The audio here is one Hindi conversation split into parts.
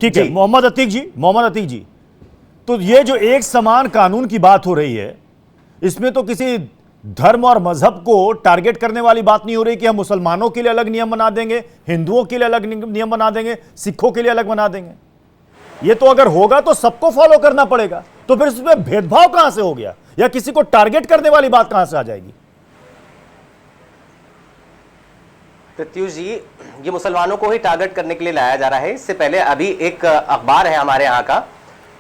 ठीक है मोहम्मद अतीक जी, तो ये जो एक समान कानून की बात हो रही है, इसमें तो किसी धर्म और मजहब को टारगेट करने वाली बात नहीं हो रही कि हम मुसलमानों के लिए अलग नियम बना देंगे, हिंदुओं के लिए अलग नियम बना देंगे, सिखों के लिए अलग बना देंगे। ये तो अगर होगा तो सबको फॉलो करना पड़ेगा, तो फिर उसमें भेदभाव कहां से हो गया, या किसी को टारगेट करने वाली बात कहां से आ जाएगी? प्रत्युष जी, ये मुसलमानों को ही टारगेट करने के लिए लाया जा रहा है। इससे पहले अभी एक अखबार है हमारे यहाँ का,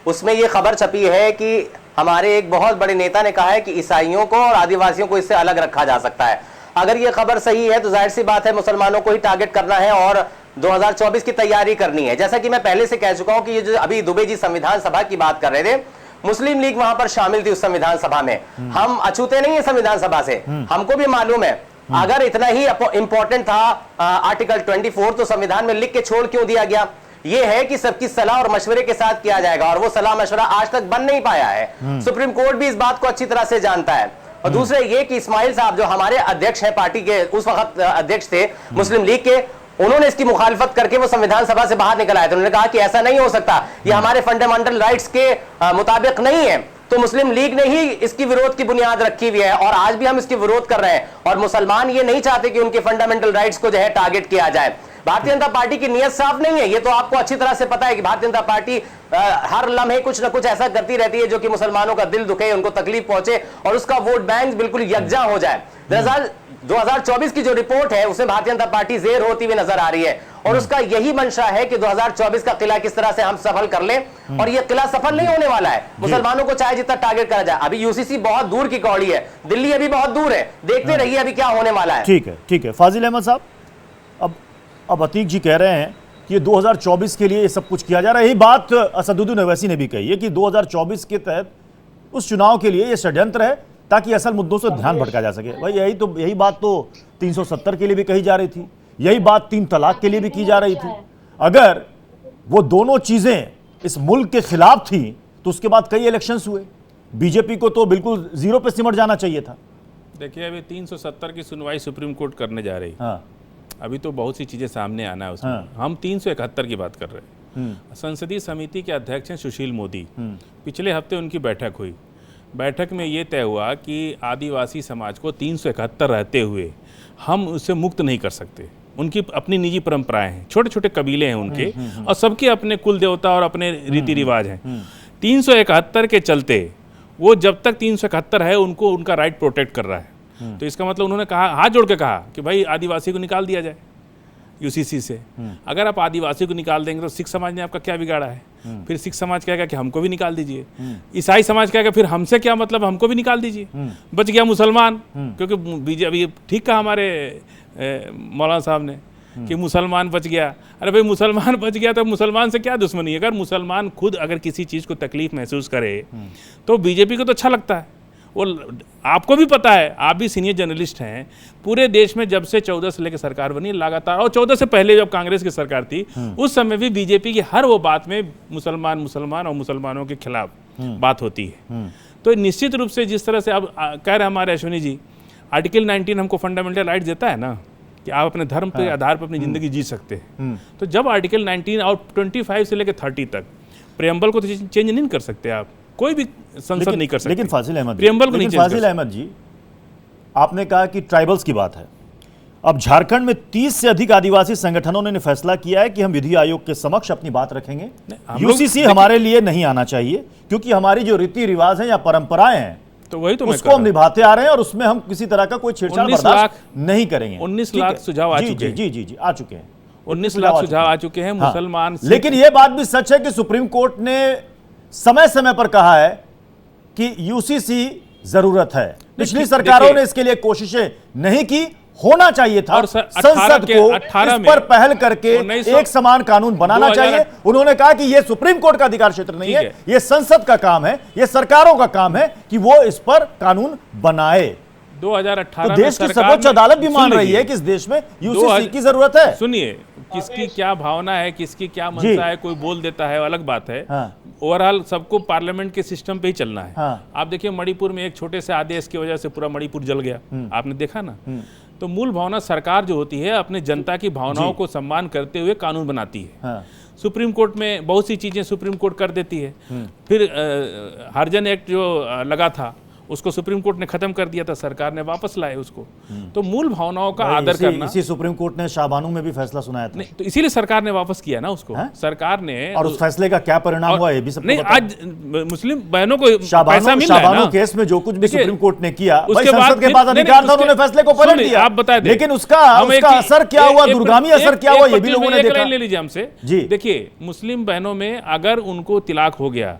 उसमें ये खबर छपी है कि हमारे एक बहुत बड़े नेता ने कहा है कि ईसाइयों को और आदिवासियों को इससे अलग रखा जा सकता है। अगर ये खबर सही है तो जाहिर सी बात है मुसलमानों को ही टारगेट करना है और 2024 की तैयारी करनी है। जैसा कि मैं पहले से कह चुका हूं कि ये जो अभी दुबे जी संविधान सभा की बात कर रहे थे, मुस्लिम लीग वहां पर शामिल थी उस संविधान सभा में। हम अछूते नहीं है संविधान सभा से, हमको भी मालूम है अगर इतना ही इंपॉर्टेंट था आर्टिकल 24 तो संविधान में लिख के छोड़ क्यों दिया गया? ये है कि सबकी सलाह और मशवरे के साथ किया जाएगा, और वो सलाह मशवरा आज तक बन नहीं पाया है। सुप्रीम कोर्ट भी इस बात को अच्छी तरह से जानता है। और दूसरे ये कि इस्माइल साहब जो हमारे अध्यक्ष हैं, पार्टी के उस वक्त अध्यक्ष थे मुस्लिम लीग के, उन्होंने इसकी मुखालफत करके वो संविधान सभा से बाहर निकल आए थे। उन्होंने कहा कि ऐसा नहीं हो सकता, ये हमारे फंडामेंटल राइट्स के मुताबिक नहीं है। तो मुस्लिम लीग ने ही इसकी विरोध की बुनियाद रखी हुई है, और आज भी हम इसकी विरोध कर रहे हैं। और मुसलमान ये नहीं चाहते कि उनके फंडामेंटल राइट्स को जो है टारगेट किया जाए। भारतीय जनता पार्टी की नीयत साफ नहीं है, ये तो आपको अच्छी तरह से पता है कि भारतीय जनता पार्टी हर लम्हे कुछ ना कुछ ऐसा करती रहती है जो कि मुसलमानों का दिल दुखे, उनको तकलीफ पहुंचे और उसका वोट बैंक बिल्कुल यकजा हो जाए। दरअसल 2024 की जो रिपोर्ट है उसमें भारतीय जनता पार्टी ज़ेर होती हुई नजर आ रही है, और उसका यही मंशा है कि 2024 का किला किस तरह से हम सफल कर लें। और ये किला सफल नहीं होने वाला है, मुसलमानों को चाहे जितना टारगेट करा जाए। अभी यूसीसी बहुत दूर की कौड़ी है, दिल्ली अभी बहुत दूर है, देखते रहिए अभी क्या होने वाला है। ठीक है फाजिल अहमद साहब, अब अतीक जी कह रहे हैं कि ये 2024 के लिए ये सब कुछ किया जा रहा है। यही बात असदुद्दीन ओवैसी ने भी कही है कि 2024 के तहत उस चुनाव के लिए ये षड्यंत्र है ताकि असल मुद्दों से ध्यान भटका जा सके। भाई यही बात तो 370 के लिए भी कही जा रही थी, यही बात 3 तलाक के लिए भी की जा रही थी। अगर वो दोनों चीजें इस मुल्क के खिलाफ थी तो उसके बाद कई इलेक्शंस हुए, बीजेपी को तो बिल्कुल जीरो पे सिमट जाना चाहिए था। देखिए अभी 370 की सुनवाई सुप्रीम कोर्ट करने जा रही है। हाँ। अभी तो बहुत सी चीज़ें सामने आना है उसमें। हाँ। हम 371 की बात कर रहे हैं। संसदीय समिति के अध्यक्ष हैं सुशील मोदी। पिछले हफ्ते उनकी बैठक हुई। बैठक में ये तय हुआ कि आदिवासी समाज को 371 रहते हुए हम उससे मुक्त नहीं कर सकते। उनकी अपनी निजी परंपराएं हैं, छोटे छोटे कबीले हैं उनके, और सबके अपने कुल देवता और अपने रीति रिवाज हैं। 371 के चलते वो जब तक 371 है उनको उनका राइट प्रोटेक्ट कर रहा है। तो इसका मतलब उन्होंने कहा, हाथ जोड़ के कहा कि भाई आदिवासी को निकाल दिया जाए यूसीसी से। अगर आप आदिवासी को निकाल देंगे तो सिख समाज ने आपका क्या बिगाड़ा है? फिर सिख समाज कहेगा कि हमको भी निकाल दीजिए। ईसाई समाज कहेगा फिर हमसे क्या मतलब, हमको भी निकाल दीजिए। बच गया मुसलमान, क्योंकि बीजेपी ठीक कहा हमारे मौलाना साहब ने कि मुसलमान बच गया। अरे भाई मुसलमान बच गया तो मुसलमान से क्या दुश्मनी है? अगर मुसलमान खुद अगर किसी चीज़ को तकलीफ महसूस करे तो बीजेपी को तो अच्छा लगता है। वो आपको भी पता है, आप भी सीनियर जर्नलिस्ट हैं, पूरे देश में जब से 14 से लेकर सरकार बनी लगातार, और 14 से पहले जब कांग्रेस की सरकार थी उस समय भी बीजेपी की हर वो बात में मुसलमान और मुसलमानों के खिलाफ बात होती है। तो निश्चित रूप से जिस तरह से अब कह रहे हमारे अश्विनी जी, आर्टिकल 19 हमको फंडामेंटल राइट देता है ना कि आप अपने धर्म के आधार पर अपनी जिंदगी जी सकते हैं। तो जब आर्टिकल 19 और 25 से लेकर 30 तक प्रियम्बल को तो चेंज नहीं कर सकते आप, कोई भी संसद नहीं कर सकती। लेकिन फाजिल अहमद जी, आपने कहा कि ट्राइबल्स की बात है। अब झारखंड में 30 से अधिक आदिवासी संगठनों ने फैसला किया है कि हम विधि आयोग के समक्ष अपनी बात रखेंगे। यूसीसी हमारे लिए नहीं आना चाहिए क्योंकि हमारी जो रीति रिवाज है या परंपराएं हैं तो वही तो उसको हम निभाते आ रहे हैं और उसमें हम किसी तरह का कोई छेड़छाड़ बर्दाश्त नहीं करेंगे। 19 लाख सुझाव आ चुके हैं। जी आ चुके हैं। 19 लाख सुझाव आ चुके हैं मुसलमान। लेकिन यह बात भी सच है कि सुप्रीम कोर्ट ने समय समय पर कहा है कि यूसीसी जरूरत है। पिछली सरकारों ने इसके लिए कोशिशें नहीं की, होना चाहिए था। संसद को इस पर पहल करके एक समान कानून बनाना चाहिए। उन्होंने कहा कि यह सुप्रीम कोर्ट का अधिकार क्षेत्र नहीं है, यह संसद का काम है, यह सरकारों का काम है कि वो इस पर कानून बनाए। 2018 तो देश की सर्वोच्च अदालत भी मान रही है कि इस देश में यूसीसी की जरूरत है। सुनिए, किसकी क्या भावना है, किसकी क्या मंशा है, कोई बोल देता है अलग बात है। ओवरऑल सबको पार्लियामेंट के सिस्टम पे ही चलना है। आप देखिए मणिपुर में एक छोटे से आदेश की वजह से पूरा मणिपुर जल गया, आपने देखा ना। तो मूल भावना सरकार जो होती है अपने जनता की भावनाओं को सम्मान करते हुए कानून बनाती है। सुप्रीम कोर्ट में बहुत सी चीजें सुप्रीम कोर्ट कर देती है। फिर हरिजन एक्ट जो लगा था उसको सुप्रीम कोर्ट ने खत्म कर दिया था, सरकार ने वापस लाए उसको। तो मूल भावनाओं का आदर करना। इसी सुप्रीम कोर्ट ने शाहबानू में भी फैसला सुनाया था। नहीं, तो इसीलिए सरकार ने वापस किया ना उसको। सरकार ने, और उस फैसले का क्या परिणाम हुआ ये भी सबको नहीं, पता है। आज मुस्लिम बहनों को पैसा मिल रहा है शाहबानू ना। केस में जो कुछ भी सुप्रीम कोर्ट ने किया, उसके बाद संसद के पास अधिकार था, उन्होंने फैसले को पलट दिया। आप बता दें, लेकिन उसका असर क्या हुआ, दूरगामी असर क्या हुआ, ये भी लोगों ने देखा। ले लीजिए हमसे जी। देखिए, मुस्लिम बहनों में अगर उनको तिलाक हो गया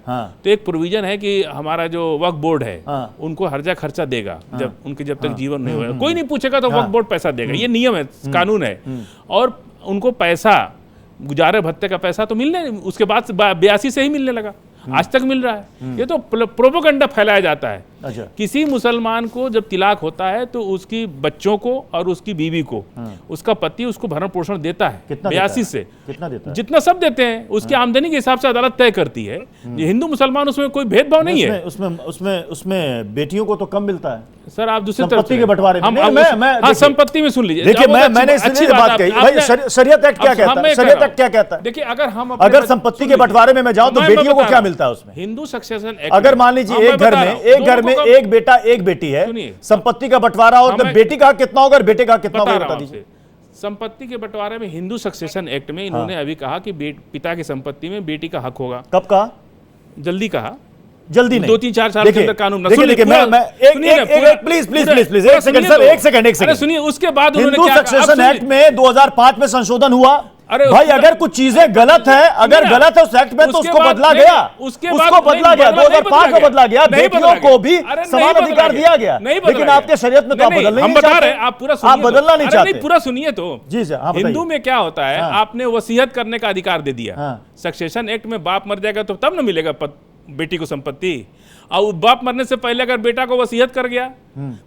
तो एक प्रोविजन है कि हमारा जो वक्फ बोर्ड है उनको हर्जा खर्चा देगा जब तक जीवन नहीं होगा। कोई नहीं पूछेगा तो वक्फ बोर्ड पैसा देगा, ये नियम है, कानून है। और उनको पैसा, गुजारे भत्ते का पैसा तो मिलने, उसके बाद 82 से ही मिलने लगा, आज तक मिल रहा है। ये तो प्रोपोगंडा फैलाया जाता है। अच्छा। किसी मुसलमान को जब तिलाक होता है तो उसकी बच्चों को और उसकी बीवी को उसका पति उसको भरण पोषण देता है 82 से। कितना देता है? जितना सब देते हैं, उसकी आमदनी के हिसाब से अदालत तय करती है। ये हिंदू मुसलमान उसमें कोई भेदभाव नहीं है। उसमें बेटियों को तो कम मिलता है सर। आप दूसरी संपत्ति के बंटवारे में। हाँ, संपत्ति में सुन लीजिए। देखिए, मैंने इसलिए बात कही भाई, शरीयत एक्ट क्या कहता है? शरीयत एक्ट क्या कहता है? देखिए, अगर संपत्ति के बंटवारे में मैं जाऊं तो बेटियों को क्या मिलता है उसमें? हिंदू सक्सेशन एक्ट, अगर मान लीजिए एक घर में एक बेटा एक बेटी है, संपत्ति का बंटवारा हो तो बेटी का कितना होगा, बेटे का कितना होगा, बता दीजिए। संपत्ति के बंटवारे में हिंदू सक्सेशन एक्ट में इन्होंने अभी कहा कि पिता की संपत्ति में बेटी का हक होगा। कब कहा? जल्दी कहा, जल्दी नहीं, 2-3-4 साल के अंदर कानून। प्लीज एक सेकंड सर, एक सेकंड सुनिए। उसके बाद हिंदू सक्सेशन एक्ट में 2005 में संशोधन हुआ। भाई, अगर कुछ चीजें गलत है, अगर गलत है उस एक्ट में, तो उसको बदला गया, उसको बदला गया, 2005 में बदला गया, बेटियों को भी समान अधिकार दिया गया। लेकिन आपके शरीयत में तो आप बदलना नहीं चाहते। आप पूरा आप बदलना नहीं चाहते। पूरा सुनिए तो। जी सर। हिंदू में क्या होता है, आपने वसीयत करने का अधिकार दे दिया। सक्सेशन एक्ट में बाप मर जाएगा तो तब ना मिलेगा बेटी को संपत्ति, और बाप मरने से पहले अगर बेटा को वसीयत कर गया।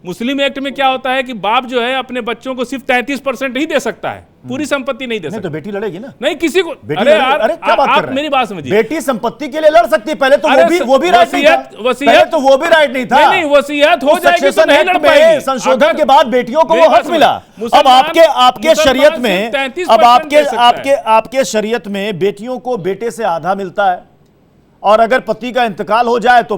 मुस्लिम एक्ट में क्या होता है कि बाप जो है अपने बच्चों को सिर्फ 33% ही दे सकता है, पूरी संपत्ति नहीं दे सकता। तो बेटी लड़ेगी ना? नहीं, किसी को। अरे क्या बात कर रहे हैं? मेरी बात समझिए। बेटी संपत्ति के लिए लड़ सकती है, पहले तो वो भी राइट नहीं था। वसीयत तो वो भी राइट नहीं था। नहीं, वसीयत हो जाएगी तो नहीं लड़ पाएगी। संशोधन के बाद बेटियों को वो हक मिला। अब आपके शरीयत में, अब आपके शरीयत में बेटियों को बेटे से आधा मिलता है, और अगर पति का इंतकाल हो जाए तो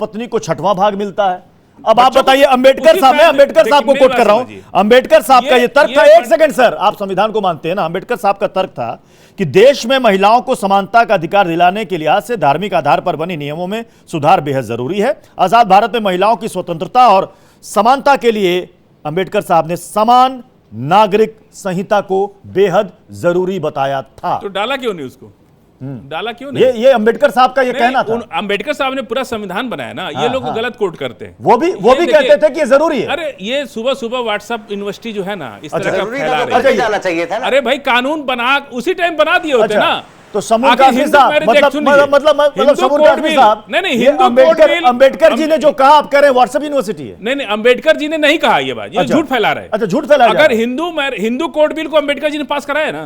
पत्नी को 6वां भाग मिलता है। अब आप बताइए, अंबेडकर साहब, मैं अंबेडकर साहब को कोट कर रहा हूं, अंबेडकर साहब का ये तर्क था। एक सेकंड सर, आप संविधान को मानते हैं ना? अंबेडकर साहब का तर्क था कि देश में महिलाओं को समानता का अधिकार दिलाने के लिहाज से धार्मिक आधार पर बने नियमों में सुधार बेहद जरूरी है। आजाद भारत में महिलाओं की स्वतंत्रता और समानता के लिए अंबेडकर साहब ने समान नागरिक संहिता को बेहद जरूरी बताया था। तो डाला क्यों नहीं उसको? डाला क्यों नहीं? ये अंबेडकर साहब का ये कहना था। अंबेडकर साहब ने पूरा संविधान बनाया ना। ये लोग गलत कोट करते हैं। वो भी कहते थे कि ये जरूरी है। अरे ये सुबह व्हाट्सएप यूनिवर्सिटी जो है ना, इस तरह का फैला रहे हैं। जाना चाहिए था ना। अरे भाई, कानून बना उसी टाइम बना दिए होते ना। तो समूह कासमी साहब, मतलब समूह कासमी साहब, नहीं, अंबेडकर जी ने जो कहा, आप कह रहे हैं व्हाट्सएप यूनिवर्सिटी है। नहीं, अंबेडकर जी ने नहीं कहा ये बात, ये झूठ फैला रहे हैं। अच्छा, झूठ फैला। अगर हिंदू कोड बिल को अंबेडकर जी ने पास कराया ना,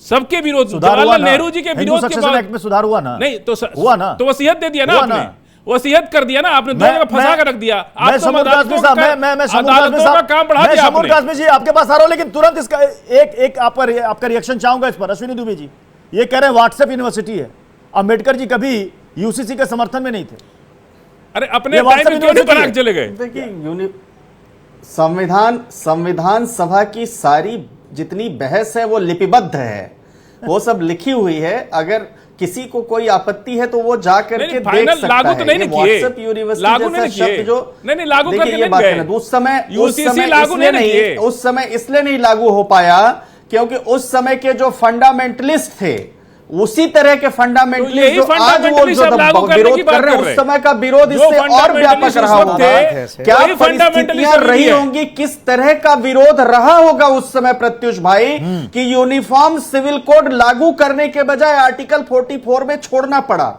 सबके विरोध, जवाहरलाल नेहरू जी के विरोध के बाद में सुधार हुआ ना? नहीं तो हुआ ना? तो वसीयत दे दिया ना आपने, वसीयत कर दिया ना आपने, दो जगह फंसा कर रख दिया। मैं समूह कासमी साहब, मैं काम बढ़ा दिया। समूह कासमी जी आपके पास आ रहा हूं, लेकिन तुरंत इसका एक आपका रिएक्शन चाहूंगा इस पर। अश्विनी दुबे जी ये कह रहे हैं व्हाट्सएप यूनिवर्सिटी है, अंबेडकर जी कभी यूसीसी के समर्थन में नहीं थे। अरे अपने टाइम में क्यों नहीं बना के चले गए? देखिए, संविधान सभा की सारी जितनी बहस है वो लिपिबद्ध है, वो सब लिखी हुई है। अगर किसी को कोई आपत्ति है तो वो जा करके देख सकता लागू तो नहीं किए, व्हाट्सएप यूनिवर्सिटी जैसा शब्द जो नहीं लागू करके ये बात है, उस समय इसलिए नहीं लागू हो पाया क्योंकि उस समय के जो फंडामेंटलिस्ट थे, उसी तरह के फंडामेंटलिस्ट जो आज वो जो विरोध कर रहे हैं, उस समय का विरोध इससे और व्यापक रहा होगा। क्या परिस्थितियां रही होंगी, किस तरह का विरोध रहा होगा उस समय प्रत्युष भाई, कि यूनिफॉर्म सिविल कोड लागू करने के बजाय आर्टिकल 44 में छोड़ना पड़ा।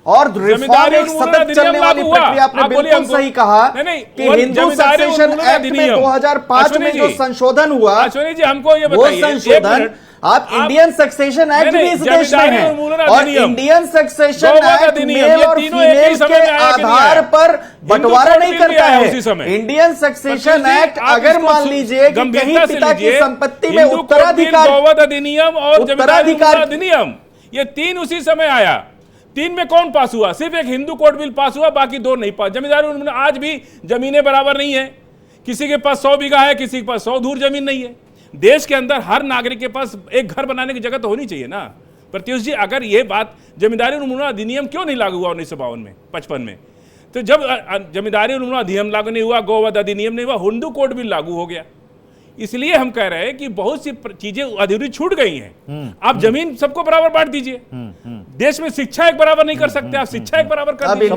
और रिफॉर्म एक सतत चलने वाली प्रक्रिया। आपने बिल्कुल सही कहा कि हिंदू सक्सेशन एक्ट में 2005 में जो संशोधन हुआ, हमको ये वो संशोधन आप इंडियन सक्सेशन एक्ट भी इस देश में है, और इंडियन सक्सेशन एक्ट मेल और फीमेल के आधार पर बंटवारा नहीं करता है। इंडियन सक्सेशन एक्ट अगर मान लीजिए कि कहीं पिता की संपत्ति में उत्तराधिकार अधिनियम और जमींदारी अधिनियम, ये 3 उसी समय आया। 3 में कौन पास हुआ? सिर्फ एक हिंदू कोड बिल पास हुआ, बाकी 2 नहीं पास। जमींदारी उन्मूलन आज भी जमीनें बराबर नहीं है, किसी के पास 100 बीघा है, किसी के पास 100 धूर जमीन नहीं है। देश के अंदर हर नागरिक के पास एक घर बनाने की जगह तो होनी चाहिए ना। प्रत्युष जी, अगर ये बात, जमींदारी उन्मूलन अधिनियम क्यों नहीं लागू हुआ 1952 में, 55 में? तो जब जमींदारी उन्मूलन अधिनियम लागू नहीं हुआ, गोवध अधिनियम नहीं हुआ, हिंदू कोड बिल लागू हो गया। इसलिए हम कह रहे हैं कि बहुत सी चीजें अधूरी छूट गई हैं। आप जमीन सबको बराबर बांट दीजिए। देश में शिक्षा एक बराबर नहीं कर सकते आप, शिक्षा एक बराबर कर दीजिए।